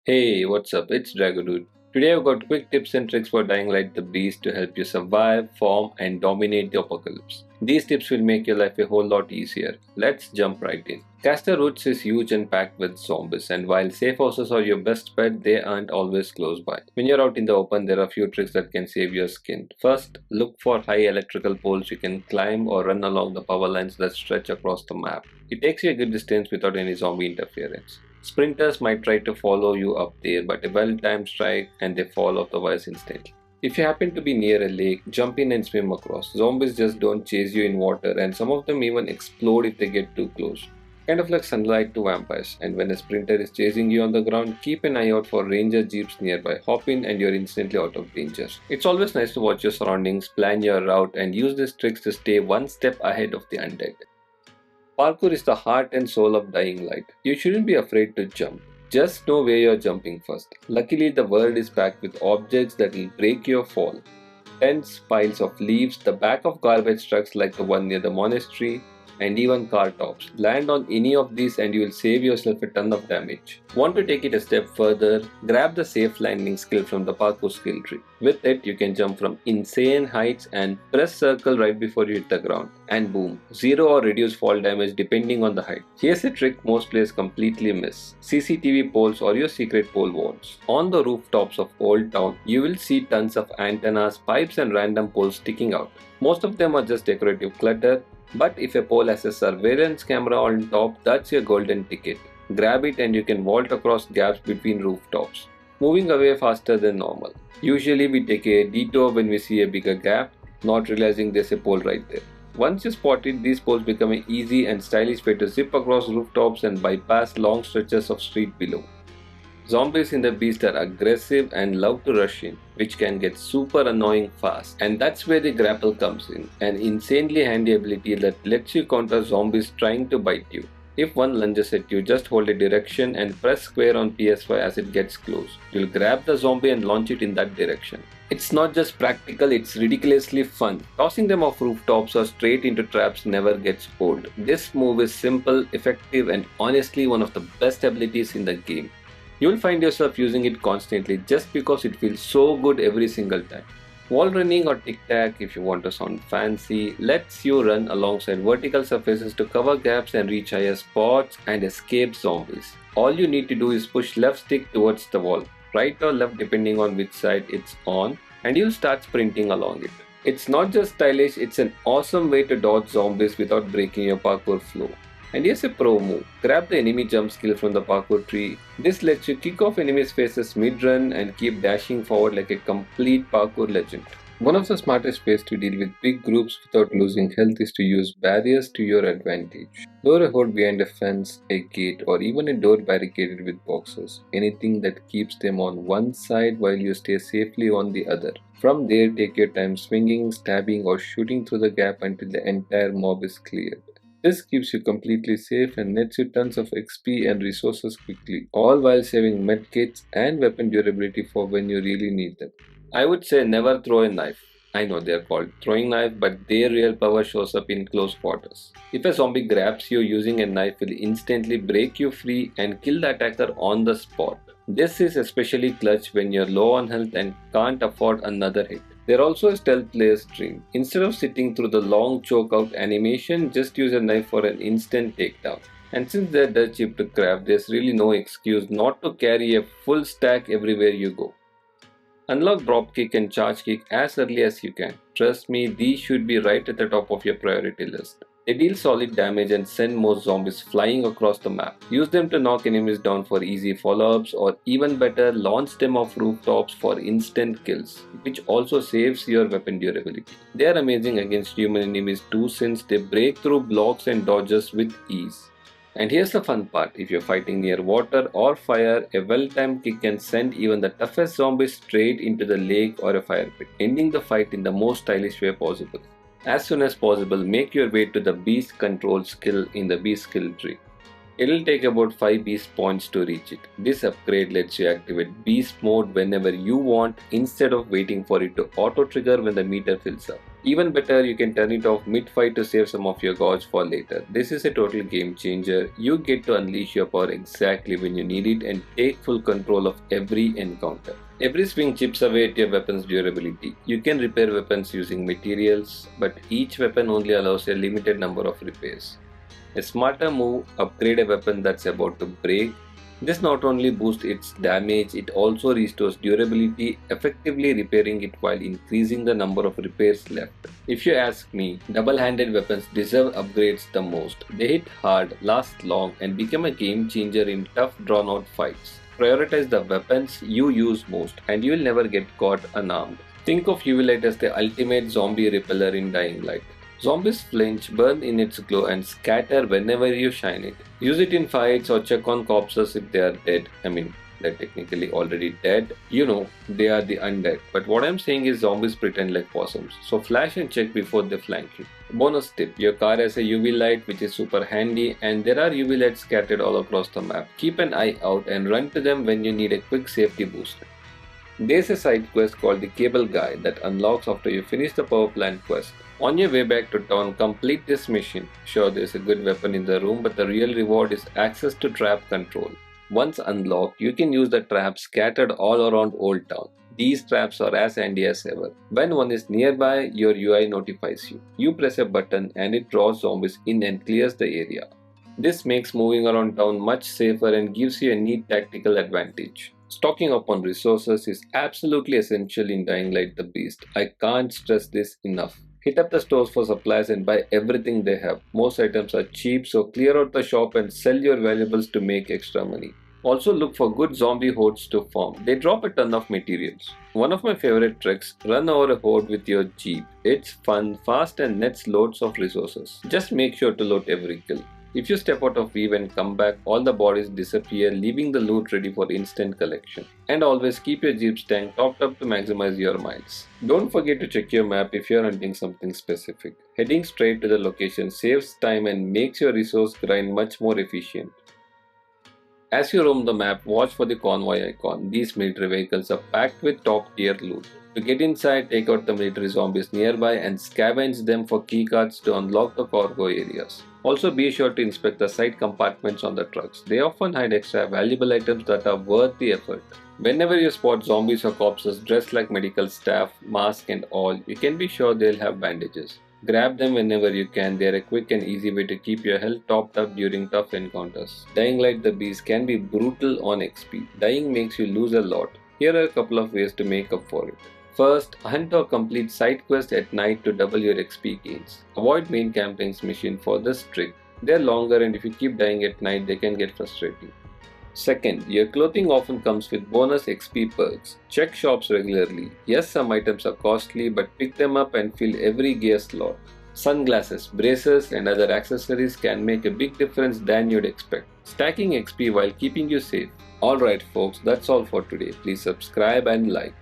Hey, what's up? It's Dragodude. Today I've got quick tips and tricks for dying like the beast to help you survive, form, and dominate the apocalypse. These tips will make your life a whole lot easier. Let's jump right in. Castor Roots is huge and packed with zombies, and while safe houses are your best bet, they aren't always close by. When you're out in the open, there are a few tricks that can save your skin. First, look for high electrical poles you can climb or run along the power lines that stretch across the map. It takes you a good distance without any zombie interference. Sprinters might try to follow you up there, but a well-timed strike and they fall off the wires instantly. If you happen to be near a lake, jump in and swim across. Zombies just don't chase you in water, and some of them even explode if they get too close. Kind of like sunlight to vampires. And when a sprinter is chasing you on the ground, keep an eye out for ranger jeeps nearby. Hop in and you're instantly out of danger. It's always nice to watch your surroundings, plan your route, and use these tricks to stay one step ahead of the undead. Parkour is the heart and soul of Dying Light. You shouldn't be afraid to jump. Just know where you're jumping first. Luckily, the world is packed with objects that will break your fall. Tents, piles of leaves, the back of garbage trucks like the one near the monastery, and even car tops. Land on any of these and you will save yourself a ton of damage. Want to take it a step further? Grab the safe landing skill from the parkour skill tree. With it, you can jump from insane heights and press circle right before you hit the ground. And boom, zero or reduced fall damage depending on the height. Here's a trick most players completely miss. CCTV poles or your secret pole vaults. On the rooftops of Old Town, you will see tons of antennas, pipes and random poles sticking out. Most of them are just decorative clutter, but if a pole has a surveillance camera on top, that's your golden ticket. Grab it and you can vault across gaps between rooftops, moving away faster than normal. Usually we take a detour when we see a bigger gap, not realizing there's a pole right there. Once you spot it, these poles become an easy and stylish way to zip across rooftops and bypass long stretches of street below. Zombies in the beast are aggressive and love to rush in, which can get super annoying fast. And that's where the grapple comes in, an insanely handy ability that lets you counter zombies trying to bite you. If one lunges at you, just hold a direction and press square on PS5 as it gets close. You'll grab the zombie and launch it in that direction. It's not just practical, it's ridiculously fun. Tossing them off rooftops or straight into traps never gets old. This move is simple, effective, and honestly one of the best abilities in the game. You'll find yourself using it constantly just because it feels so good every single time. Wall running or tic-tac, if you want to sound fancy, lets you run alongside vertical surfaces to cover gaps and reach higher spots and escape zombies. All you need to do is push left stick towards the wall, right or left depending on which side it's on, and you'll start sprinting along it. It's not just stylish, it's an awesome way to dodge zombies without breaking your parkour flow. And here's a pro move. Grab the enemy jump skill from the parkour tree. This lets you kick off enemies' faces mid-run and keep dashing forward like a complete parkour legend. One of the smartest ways to deal with big groups without losing health is to use barriers to your advantage. Lure a horde behind a fence, a gate, or even a door barricaded with boxes. Anything that keeps them on one side while you stay safely on the other. From there, take your time swinging, stabbing, or shooting through the gap until the entire mob is cleared. This keeps you completely safe and nets you tons of XP and resources quickly, all while saving medkits and weapon durability for when you really need them. I would say never throw a knife. I know they're called throwing knife, but their real power shows up in close quarters. If a zombie grabs you, using a knife will instantly break you free and kill the attacker on the spot. This is especially clutch when you're low on health and can't afford another hit. They're also a stealth player's dream. Instead of sitting through the long choke out animation, just use a knife for an instant takedown. And since they're dirt cheap to craft, there's really no excuse not to carry a full stack everywhere you go. Unlock dropkick and charge kick as early as you can. Trust me, these should be right at the top of your priority list. They deal solid damage and send most zombies flying across the map. Use them to knock enemies down for easy follow-ups, or even better, launch them off rooftops for instant kills, which also saves your weapon durability. They are amazing against human enemies too, since they break through blocks and dodges with ease. And here's the fun part, if you're fighting near water or fire, a well-timed kick can send even the toughest zombies straight into the lake or a fire pit, ending the fight in the most stylish way possible. As soon as possible, make your way to the beast control skill in the beast skill tree. It'll take about 5 beast points to reach it. This upgrade lets you activate beast mode whenever you want instead of waiting for it to auto trigger when the meter fills up. Even better, you can turn it off mid-fight to save some of your gauge for later. This is a total game changer. You get to unleash your power exactly when you need it and take full control of every encounter. Every swing chips away at your weapon's durability. You can repair weapons using materials, but each weapon only allows a limited number of repairs. A smarter move, upgrade a weapon that's about to break. This not only boosts its damage, it also restores durability, effectively repairing it while increasing the number of repairs left. If you ask me, double-handed weapons deserve upgrades the most. They hit hard, last long, and become a game changer in tough drawn-out fights. Prioritize the weapons you use most, and you will never get caught unarmed. Think of UV light as the ultimate zombie repeller in Dying Light. Zombies flinch, burn in its glow, and scatter whenever you shine it. Use it in fights or check on corpses if they are dead. They're technically already dead. You know, they are the undead. But what I'm saying is zombies pretend like possums. So flash and check before they flank you. Bonus tip, your car has a UV light which is super handy, and there are UV lights scattered all across the map. Keep an eye out and run to them when you need a quick safety boost. There's a side quest called the Cable Guy that unlocks after you finish the power plant quest. On your way back to town, complete this mission. Sure, there's a good weapon in the room, but the real reward is access to trap control. Once unlocked, you can use the traps scattered all around Old Town. These traps are as handy as ever. When one is nearby, your UI notifies you. You press a button and it draws zombies in and clears the area. This makes moving around town much safer and gives you a neat tactical advantage. Stocking up on resources is absolutely essential in Dying Light the Beast. I can't stress this enough. Hit up the stores for supplies and buy everything they have. Most items are cheap, so clear out the shop and sell your valuables to make extra money. Also look for good zombie hordes to form. They drop a ton of materials. One of my favorite tricks, run over a horde with your jeep. It's fun, fast and nets loads of resources. Just make sure to loot every kill. If you step out of weave and come back, all the bodies disappear, leaving the loot ready for instant collection. And always keep your jeep's tank topped up to maximize your miles. Don't forget to check your map if you're hunting something specific. Heading straight to the location saves time and makes your resource grind much more efficient. As you roam the map, watch for the convoy icon. These military vehicles are packed with top tier loot. To get inside, take out the military zombies nearby and scavenge them for keycards to unlock the cargo areas. Also be sure to inspect the side compartments on the trucks. They often hide extra valuable items that are worth the effort. Whenever you spot zombies or corpses dressed like medical staff, mask and all, you can be sure they'll have bandages. Grab them whenever you can. They are a quick and easy way to keep your health topped up during tough encounters. Dying Light the Beast can be brutal on XP. Dying makes you lose a lot. Here are a couple of ways to make up for it. First, hunt or complete side quests at night to double your XP gains. Avoid main campaign's mission for this trick. They are longer and if you keep dying at night, they can get frustrating. Second, your clothing often comes with bonus XP perks. Check shops regularly. Yes, some items are costly, but pick them up and fill every gear slot. Sunglasses, braces and other accessories can make a big difference than you'd expect. Stacking XP while keeping you safe. Alright folks, that's all for today. Please subscribe and like.